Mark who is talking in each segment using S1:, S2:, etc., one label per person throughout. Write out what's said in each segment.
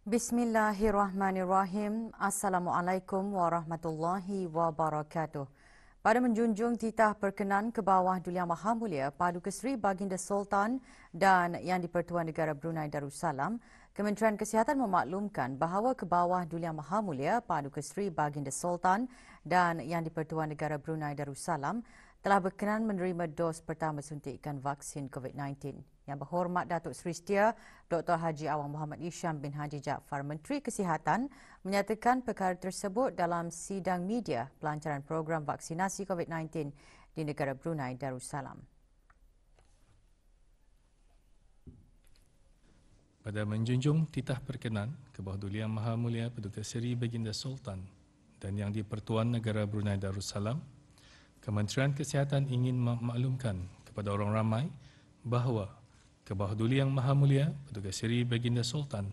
S1: Bismillahirrahmanirrahim. Assalamualaikum warahmatullahi wabarakatuh. Pada menjunjung titah perkenan ke bawah Duli Yang Maha Mulia Paduka Seri Baginda Sultan dan Yang di-Pertuan Negara Brunei Darussalam, Kementerian Kesihatan memaklumkan bahawa ke bawah Duli Yang Maha Mulia Paduka Seri Baginda Sultan dan Yang di-Pertuan Negara Brunei Darussalam telah berkenan menerima dos pertama suntikan vaksin COVID-19. Yang berhormat Datuk Seri Setia Dr. Haji Awang Muhammad Isham bin Haji Jaafar, Menteri Kesihatan, menyatakan perkara tersebut dalam sidang media pelancaran program vaksinasi COVID-19 di negara Brunei Darussalam.
S2: Pada menjunjung titah perkenan ke bawah Duli Yang Maha Mulia Paduka Seri Baginda Sultan dan Yang di-Pertuan Negara Brunei Darussalam, Kementerian Kesihatan ingin memaklumkan kepada orang ramai bahawa ke bawah Duli Yang Maha Mulia Paduka Seri Baginda Sultan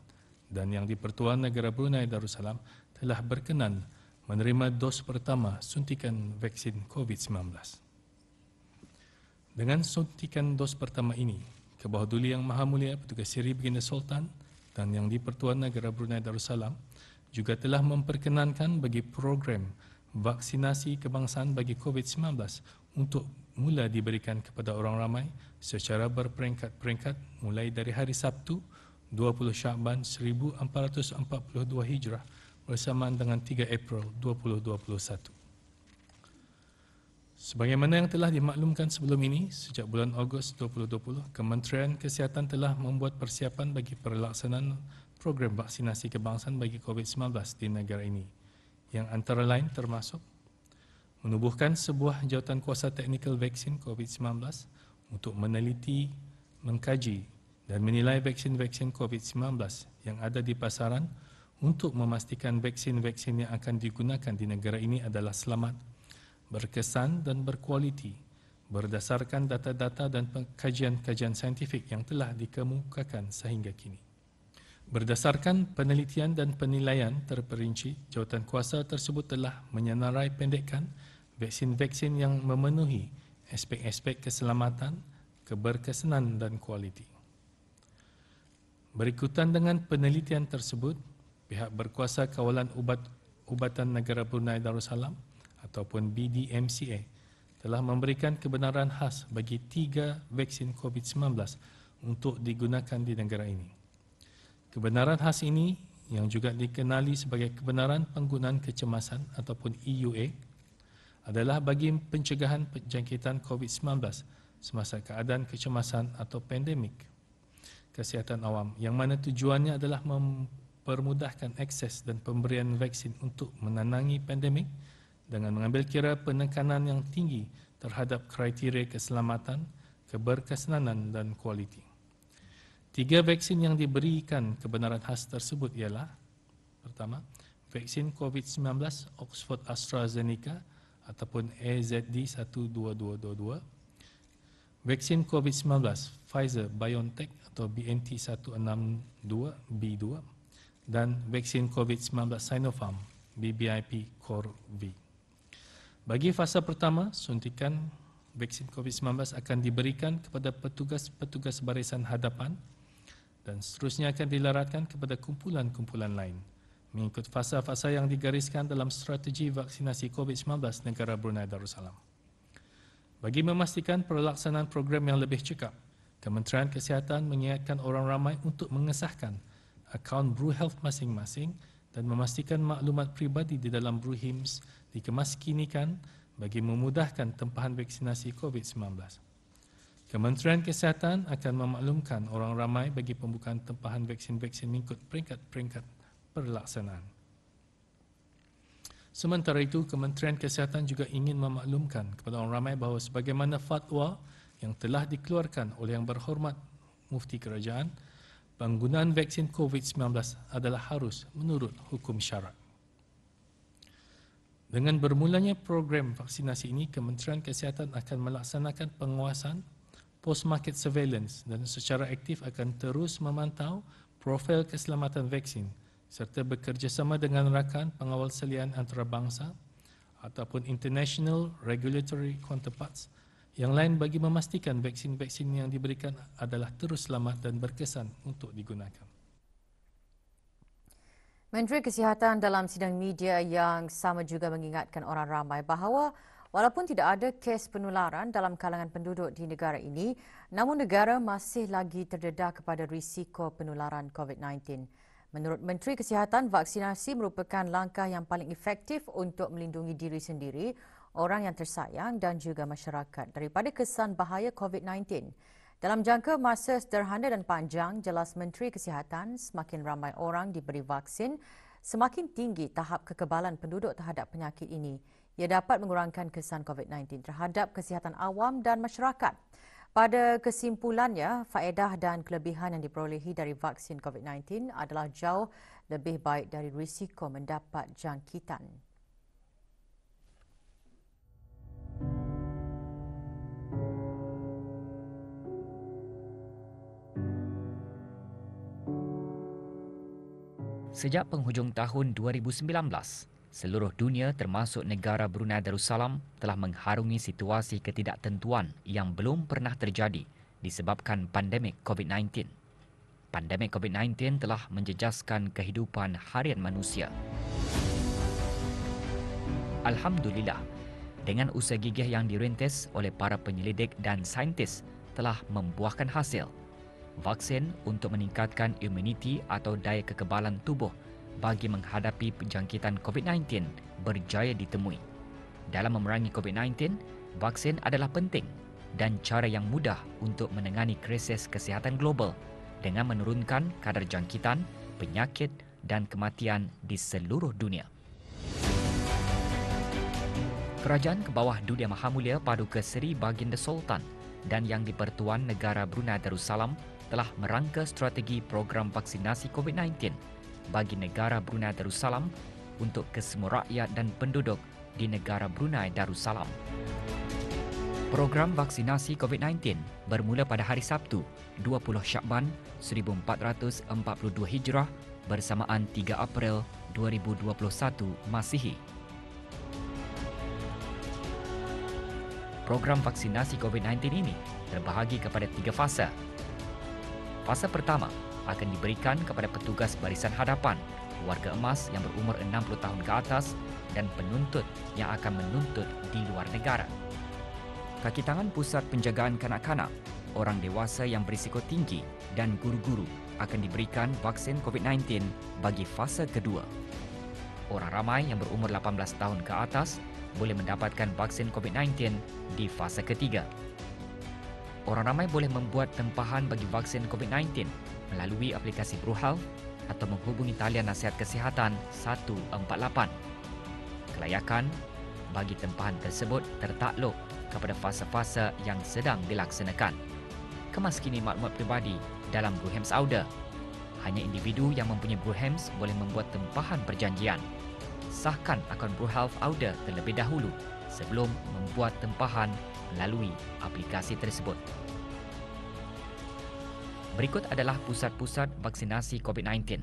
S2: dan Yang di-Pertuan Negara Brunei Darussalam telah berkenan menerima dos pertama suntikan vaksin COVID-19. Dengan suntikan dos pertama ini, ke bawah Duli Yang Maha Mulia Paduka Seri Baginda Sultan dan Yang di-Pertuan Negara Brunei Darussalam juga telah memperkenankan bagi program vaksinasi kebangsaan bagi COVID-19 untuk mula diberikan kepada orang ramai secara berperingkat-peringkat mulai dari hari Sabtu 20 Syakban 1442 Hijrah bersamaan dengan 3 April 2021. Sebagaimana yang telah dimaklumkan sebelum ini, sejak bulan Ogos 2020, Kementerian Kesihatan telah membuat persiapan bagi pelaksanaan program vaksinasi kebangsaan bagi COVID-19 di negara ini, yang antara lain termasuk menubuhkan sebuah jawatankuasa teknikal vaksin COVID-19 untuk meneliti, mengkaji dan menilai vaksin-vaksin COVID-19 yang ada di pasaran untuk memastikan vaksin-vaksin yang akan digunakan di negara ini adalah selamat, berkesan dan berkualiti berdasarkan data-data dan kajian-kajian saintifik yang telah dikemukakan sehingga kini. Berdasarkan penelitian dan penilaian terperinci, jawatankuasa tersebut telah menyenarai pendekkan vaksin-vaksin yang memenuhi aspek-aspek keselamatan, keberkesanan dan kualiti. Berikutan dengan penelitian tersebut, pihak berkuasa kawalan ubatan negara Brunei Darussalam ataupun BDMCA telah memberikan kebenaran khas bagi 3 vaksin COVID-19 untuk digunakan di negara ini. Kebenaran khas ini yang juga dikenali sebagai kebenaran penggunaan kecemasan ataupun EUA adalah bagi pencegahan penjangkitan COVID-19 semasa keadaan kecemasan atau pandemik kesihatan awam, yang mana tujuannya adalah mempermudahkan akses dan pemberian vaksin untuk menenangi pandemik dengan mengambil kira penekanan yang tinggi terhadap kriteria keselamatan, keberkesanan dan kualiti. 3 vaksin yang diberikan kebenaran khas tersebut ialah: pertama, vaksin COVID-19 Oxford AstraZeneca ataupun AZD1222, vaksin COVID-19 Pfizer BioNTech atau BNT162B2 dan vaksin COVID-19 Sinopharm BBIP COR-V. Bagi fasa pertama, suntikan vaksin COVID-19 akan diberikan kepada petugas-petugas barisan hadapan dan seterusnya akan dilaratkan kepada kumpulan-kumpulan lain mengikut fasa-fasa yang digariskan dalam strategi vaksinasi COVID-19 negara Brunei Darussalam. Bagi memastikan pelaksanaan program yang lebih cekap, Kementerian Kesihatan mengingatkan orang ramai untuk mengesahkan akaun BruHealth masing-masing dan memastikan maklumat peribadi di dalam BruHIMS dikemaskinikan bagi memudahkan tempahan vaksinasi COVID-19. Kementerian Kesihatan akan memaklumkan orang ramai bagi pembukaan tempahan vaksin-vaksin mengikut peringkat-peringkat pelaksanaan. Sementara itu, Kementerian Kesihatan juga ingin memaklumkan kepada orang ramai bahawa sebagaimana fatwa yang telah dikeluarkan oleh Yang Berhormat Mufti Kerajaan, penggunaan vaksin COVID-19 adalah harus menurut hukum syarak. Dengan bermulanya program vaksinasi ini, Kementerian Kesihatan akan melaksanakan penguasaan post-market surveillance dan secara aktif akan terus memantau profil keselamatan vaksin serta bekerjasama dengan rakan pengawal salian antarabangsa ataupun international regulatory counterparts yang lain bagi memastikan vaksin-vaksin yang diberikan adalah terus selamat dan berkesan untuk digunakan.
S1: Menteri Kesihatan dalam sidang media yang sama juga mengingatkan orang ramai bahawa walaupun tidak ada kes penularan dalam kalangan penduduk di negara ini, namun negara masih lagi terdedah kepada risiko penularan COVID-19. Menurut Menteri Kesihatan, vaksinasi merupakan langkah yang paling efektif untuk melindungi diri sendiri, orang yang tersayang dan juga masyarakat daripada kesan bahaya COVID-19. Dalam jangka masa sederhana dan panjang, jelas Menteri Kesihatan, semakin ramai orang diberi vaksin, semakin tinggi tahap kekebalan penduduk terhadap penyakit ini. Ia dapat mengurangkan kesan COVID-19 terhadap kesihatan awam dan masyarakat. Pada kesimpulannya, faedah dan kelebihan yang diperolehi dari vaksin COVID-19 adalah jauh lebih baik dari risiko mendapat jangkitan.
S3: Sejak penghujung tahun 2019, seluruh dunia termasuk negara Brunei Darussalam telah mengharungi situasi ketidaktentuan yang belum pernah terjadi disebabkan pandemik COVID-19. Pandemik COVID-19 telah menjejaskan kehidupan harian manusia. Alhamdulillah, dengan usaha gigih yang dirintis oleh para penyelidik dan saintis telah membuahkan hasil. Vaksin untuk meningkatkan imuniti atau daya kekebalan tubuh bagi menghadapi penjangkitan COVID-19 berjaya ditemui. Dalam memerangi COVID-19, vaksin adalah penting dan cara yang mudah untuk menangani krisis kesihatan global dengan menurunkan kadar jangkitan, penyakit dan kematian di seluruh dunia. Kerajaan Kebawah Dulia Maha Mulia Paduka Seri Baginda Sultan dan Yang di-Pertuan Negara Brunei Darussalam telah merangka strategi program vaksinasi COVID-19 bagi negara Brunei Darussalam untuk kesemua rakyat dan penduduk di negara Brunei Darussalam. Program vaksinasi COVID-19 bermula pada hari Sabtu, 20 Syakban 1442 Hijrah bersamaan 3 April 2021 Masihi. Program vaksinasi COVID-19 ini terbahagi kepada 3 fasa. Fasa pertama akan diberikan kepada petugas barisan hadapan, warga emas yang berumur 60 tahun ke atas dan penuntut yang akan menuntut di luar negara. Kaki tangan Pusat Penjagaan Kanak-kanak, orang dewasa yang berisiko tinggi dan guru-guru akan diberikan vaksin COVID-19 bagi fasa kedua. Orang ramai yang berumur 18 tahun ke atas boleh mendapatkan vaksin COVID-19 di fasa ketiga. Orang ramai boleh membuat tempahan bagi vaksin COVID-19 melalui aplikasi BruHealth atau menghubungi talian nasihat kesihatan 148. Kelayakan bagi tempahan tersebut tertakluk kepada fasa-fasa yang sedang dilaksanakan. Kemaskini maklumat pribadi dalam BruHems Auda. Hanya individu yang mempunyai BruHems boleh membuat tempahan perjanjian. Sahkan akaun BruHealth Auda terlebih dahulu sebelum membuat tempahan melalui aplikasi tersebut. Berikut adalah pusat-pusat vaksinasi COVID-19.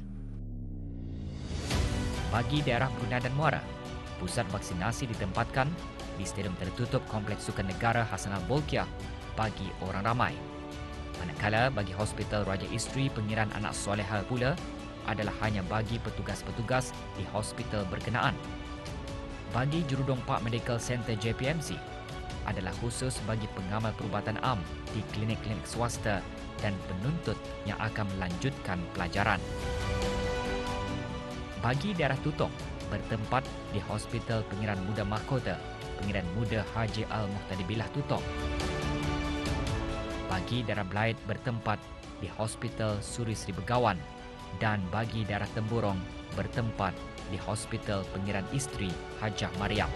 S3: Bagi daerah Brunei dan Muara, pusat vaksinasi ditempatkan di Stadium Tertutup Kompleks Sukan Negara Hassanal Bolkiah bagi orang ramai. Manakala bagi Hospital Raja Isteri Pengiran Anak Soleha pula adalah hanya bagi petugas-petugas di hospital berkenaan. Bagi Jurudong Park Medical Center JPMC adalah khusus bagi pengamal perubatan am di klinik-klinik swasta dan penuntut yang akan melanjutkan pelajaran. Bagi daerah Tutong bertempat di Hospital Pengiran Muda Mahkota, Pengiran Muda Haji Al-Muhtadi Billah Tutong. Bagi daerah Belait bertempat di Hospital Suri Sri Begawan dan bagi daerah Temburong bertempat di Hospital Pengiran Isteri Hajah Mariam.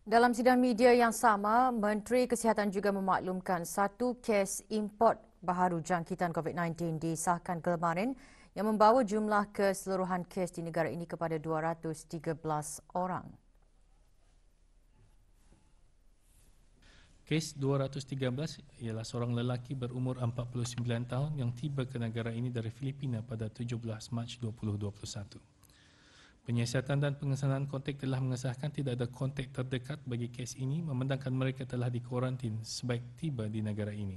S1: Dalam sidang media yang sama, Menteri Kesihatan juga memaklumkan satu kes import baharu jangkitan COVID-19 disahkan kemarin yang membawa jumlah keseluruhan kes di negara ini kepada 213 orang.
S2: Kes 213 ialah seorang lelaki berumur 49 tahun yang tiba ke negara ini dari Filipina pada 17 Mac 2021. Penyiasatan dan pengesanan kontak telah mengesahkan tidak ada kontak terdekat bagi kes ini memandangkan mereka telah dikuarantin sebaik tiba di negara ini.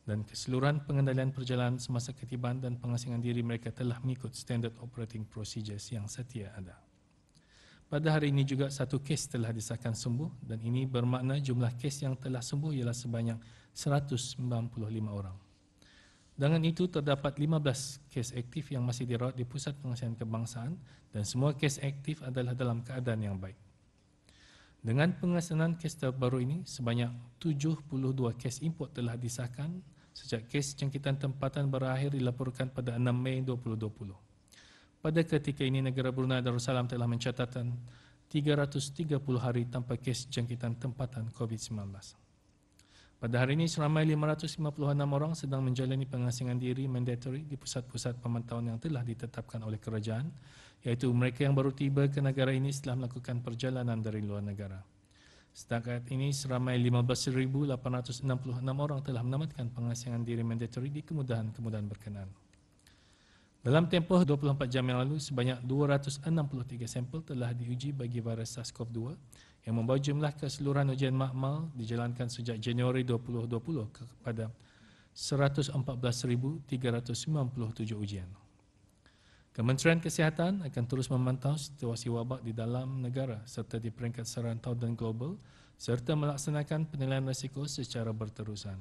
S2: Dan keseluruhan pengendalian perjalanan semasa ketibaan dan pengasingan diri mereka telah mengikut standard operating procedures yang setia ada. Pada hari ini juga satu kes telah disahkan sembuh dan ini bermakna jumlah kes yang telah sembuh ialah sebanyak 195 orang. Dengan itu terdapat 15 kes aktif yang masih dirawat di Pusat Pengasihan Kebangsaan dan semua kes aktif adalah dalam keadaan yang baik. Dengan pengesanan kes terbaru ini, sebanyak 72 kes import telah disahkan sejak kes jangkitan tempatan berakhir dilaporkan pada 6 Mei 2020. Pada ketika ini, negara Brunei Darussalam telah mencatatkan 330 hari tanpa kes jangkitan tempatan COVID-19. Pada hari ini, seramai 556 orang sedang menjalani pengasingan diri mandatory di pusat-pusat pemantauan yang telah ditetapkan oleh kerajaan, iaitu mereka yang baru tiba ke negara ini setelah melakukan perjalanan dari luar negara. Setakat ini, seramai 15,866 orang telah menamatkan pengasingan diri mandatory di kemudahan-kemudahan berkenaan. Dalam tempoh 24 jam yang lalu, sebanyak 263 sampel telah diuji bagi virus SARS-CoV-2 yang membawa jumlah keseluruhan ujian makmal dijalankan sejak Januari 2020 kepada 114,397 ujian. Kementerian Kesihatan akan terus memantau situasi wabak di dalam negara serta di peringkat serantau dan global serta melaksanakan penilaian risiko secara berterusan.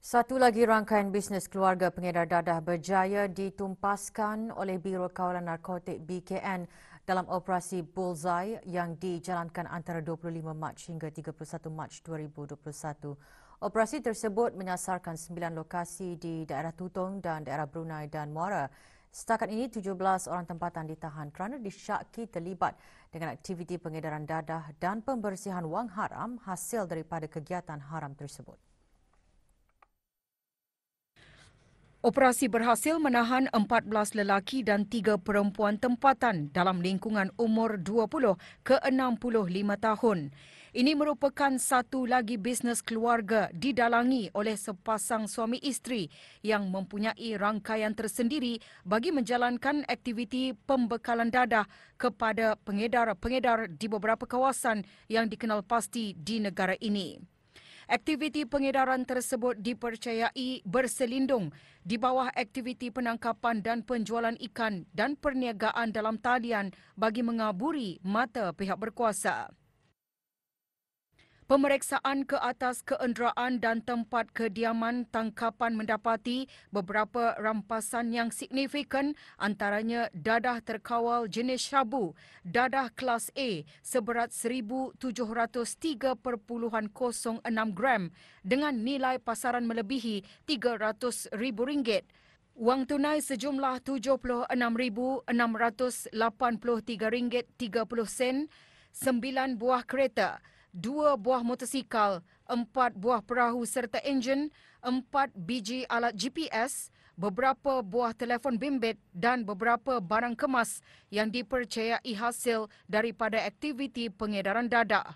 S1: Satu lagi rangkaian bisnes keluarga pengedar dadah berjaya ditumpaskan oleh Biro Kawalan Narkotik BKN dalam operasi Bullseye yang dijalankan antara 25 Mac hingga 31 Mac 2021. Operasi tersebut menyasarkan 9 lokasi di daerah Tutong dan daerah Brunei dan Muara. Setakat ini, 17 orang tempatan ditahan kerana disyaki terlibat dengan aktiviti pengedaran dadah dan pembersihan wang haram hasil daripada kegiatan haram tersebut.
S4: Operasi berhasil menahan 14 lelaki dan 3 perempuan tempatan dalam lingkungan umur 20 ke 65 tahun. Ini merupakan satu lagi bisnes keluarga didalangi oleh sepasang suami isteri yang mempunyai rangkaian tersendiri bagi menjalankan aktiviti pembekalan dadah kepada pengedar-pengedar di beberapa kawasan yang dikenal pasti di negara ini. Aktiviti pengedaran tersebut dipercayai berselindung di bawah aktiviti penangkapan dan penjualan ikan dan perniagaan dalam talian bagi mengaburi mata pihak berkuasa. Pemeriksaan ke atas keenderaan dan tempat kediaman tangkapan mendapati beberapa rampasan yang signifikan antaranya dadah terkawal jenis syabu, dadah kelas A seberat 1,703.06 gram dengan nilai pasaran melebihi RM300,000. Wang tunai sejumlah RM76,683.30, 9 buah kereta, 2 buah motosikal, 4 buah perahu serta enjin, 4 biji alat GPS, beberapa buah telefon bimbit dan beberapa barang kemas yang dipercayai hasil daripada aktiviti pengedaran dadah.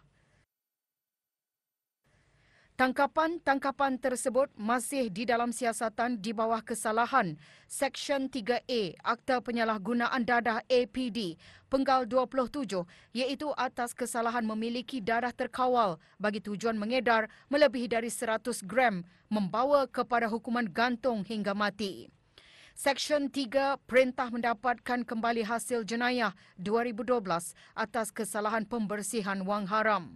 S4: Tangkapan-tangkapan tersebut masih di dalam siasatan di bawah kesalahan Seksyen 3A Akta Penyalahgunaan Dadah APD Penggal 27 iaitu atas kesalahan memiliki dadah terkawal bagi tujuan mengedar melebihi dari 100 gram membawa kepada hukuman gantung hingga mati. Seksyen 3 Perintah Mendapatkan Kembali Hasil Jenayah 2012 atas kesalahan pembersihan wang haram.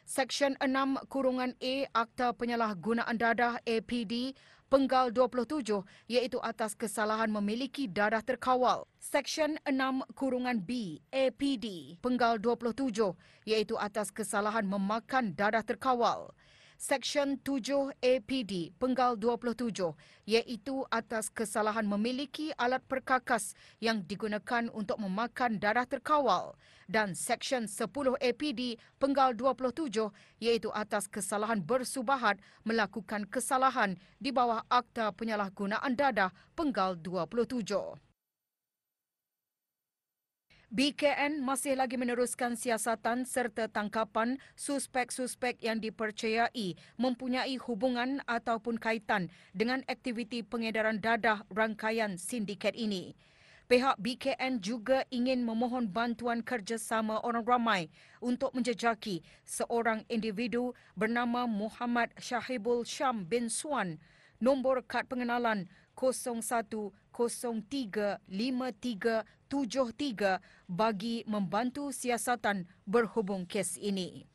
S4: Seksyen 6(A) Akta Penyalahgunaan Dadah APD Penggal 27 iaitu atas kesalahan memiliki dadah terkawal. Seksyen 6(B) APD Penggal 27 iaitu atas kesalahan memakan dadah terkawal. Seksyen 7 APD Penggal 27 iaitu atas kesalahan memiliki alat perkakas yang digunakan untuk memakan dadah terkawal dan Seksyen 10 APD Penggal 27 iaitu atas kesalahan bersubahat melakukan kesalahan di bawah Akta Penyalahgunaan Dadah Penggal 27. BKN masih lagi meneruskan siasatan serta tangkapan suspek-suspek yang dipercayai mempunyai hubungan ataupun kaitan dengan aktiviti pengedaran dadah rangkaian sindiket ini. Pihak BKN juga ingin memohon bantuan kerjasama orang ramai untuk menjejaki seorang individu bernama Muhammad Syahibul Syam bin Swan, nombor kad pengenalan 01035373 bagi membantu siasatan berhubung kes ini.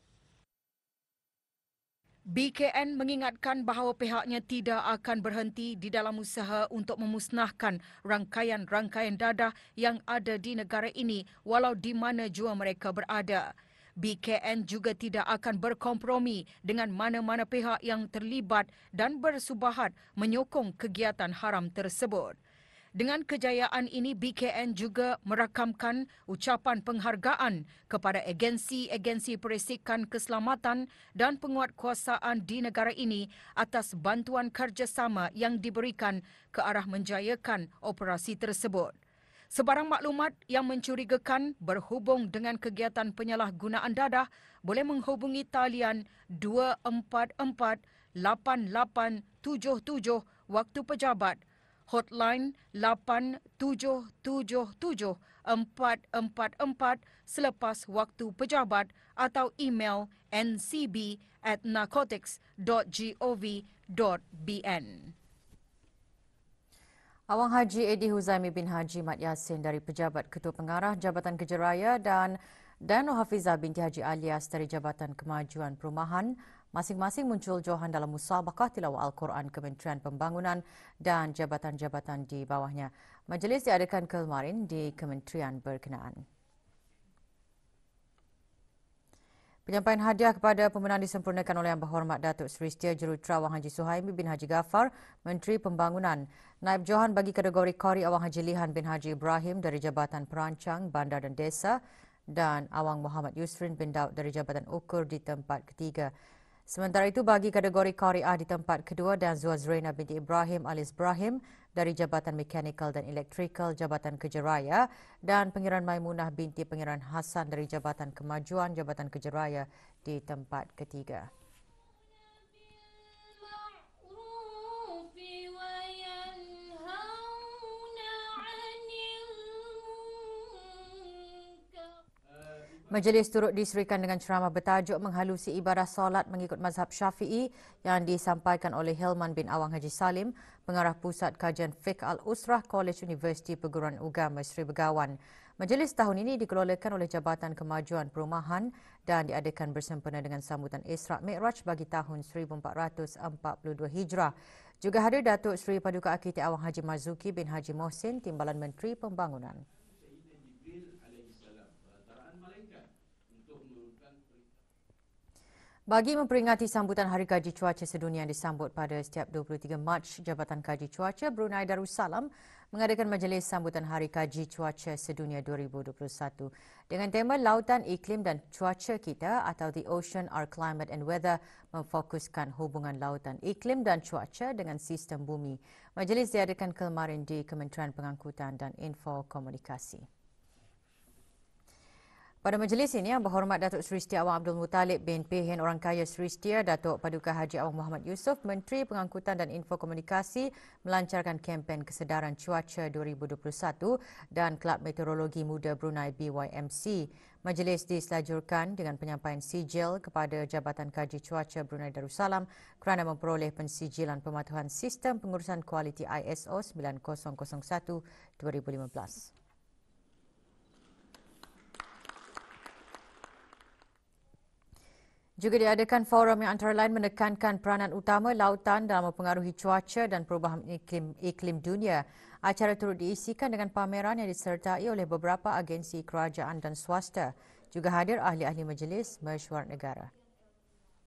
S4: BKN mengingatkan bahawa pihaknya tidak akan berhenti di dalam usaha untuk memusnahkan rangkaian-rangkaian dadah yang ada di negara ini walau di mana jua mereka berada. BKN juga tidak akan berkompromi dengan mana-mana pihak yang terlibat dan bersubahat menyokong kegiatan haram tersebut. Dengan kejayaan ini, BKN juga merakamkan ucapan penghargaan kepada agensi-agensi perisikan keselamatan dan penguatkuasaan di negara ini atas bantuan kerjasama yang diberikan ke arah menjayakan operasi tersebut. Sebarang maklumat yang mencurigakan berhubung dengan kegiatan penyalahgunaan dadah boleh menghubungi talian 244 8877 waktu pejabat, hotline 8777-444 selepas waktu pejabat atau email ncb@narcotics.gov.bn.
S1: Awang Haji Eddie Huzaimi bin Haji Mat Yassin dari Pejabat Ketua Pengarah Jabatan Kerja Raya dan Dano Hafizah binti Haji Alias dari Jabatan Kemajuan Perumahan masing-masing muncul johan dalam musabaqah tilawah Al-Quran Kementerian Pembangunan dan jabatan-jabatan di bawahnya. Majlis diadakan kemarin di kementerian berkenaan. Penyampaian hadiah kepada pemenang disempurnakan oleh Yang Berhormat Datuk Seri Setia Jurutera Awang Haji Suhaimi bin Haji Ghaffar, Menteri Pembangunan. Naib Johan bagi kategori Qari Awang Haji Lihan bin Haji Ibrahim dari Jabatan Perancang, Bandar dan Desa dan Awang Muhammad Yusrin bin Daud dari Jabatan Ukur di tempat ketiga. Sementara itu bagi kategori Qari A di tempat kedua dan Zuazrina binti Ibrahim alias Ibrahim dari Jabatan Mekanikal dan Elektrikal Jabatan Kerja Raya dan Pangeran Maimunah binti Pangeran Hassan dari Jabatan Kemajuan Jabatan Kerja Raya di tempat ketiga. Majlis turut diserikan dengan ceramah bertajuk menghalusi ibadah solat mengikut mazhab Syafi'i yang disampaikan oleh Hilman bin Awang Haji Salim, Pengarah Pusat Kajian Fiqh Al-Usrah College Universiti Perguruan Agama Seri Begawan. Majlis tahun ini dikelolakan oleh Jabatan Kemajuan Perumahan dan diadakan bersempena dengan sambutan Isra' Mi'raj bagi tahun 1442 Hijrah. Juga hadir Datuk Seri Paduka Arkitek Awang Haji Marzuki bin Haji Mohsin, Timbalan Menteri Pembangunan. Bagi memperingati sambutan Hari Kaji Cuaca Sedunia yang disambut pada setiap 23 Mac, Jabatan Kaji Cuaca Brunei Darussalam mengadakan majlis sambutan Hari Kaji Cuaca Sedunia 2021 dengan tema Lautan, Iklim dan Cuaca Kita atau The Ocean, Our Climate and Weather, memfokuskan hubungan lautan, iklim dan cuaca dengan sistem bumi. Majlis diadakan kemarin di Kementerian Pengangkutan dan Info Komunikasi. Pada majlis ini, Yang Berhormat Datuk Seri Setia Awang Abdul Muttalib bin Pehin Orang Kaya Seri Setia, Datuk Paduka Haji Awang Muhammad Yusof, Menteri Pengangkutan dan Info Komunikasi melancarkan kempen kesedaran cuaca 2021 dan Kelab Meteorologi Muda Brunei BYMC. Majlis diselajurkan dengan penyampaian sijil kepada Jabatan Kaji Cuaca Brunei Darussalam kerana memperoleh pensijilan pematuhan Sistem Pengurusan Kualiti ISO 9001-2015. Juga diadakan forum yang antara lain menekankan peranan utama lautan dalam mempengaruhi cuaca dan perubahan iklim dunia. Acara turut diisikan dengan pameran yang disertai oleh beberapa agensi kerajaan dan swasta. Juga hadir ahli-ahli majlis mesyuarat negara.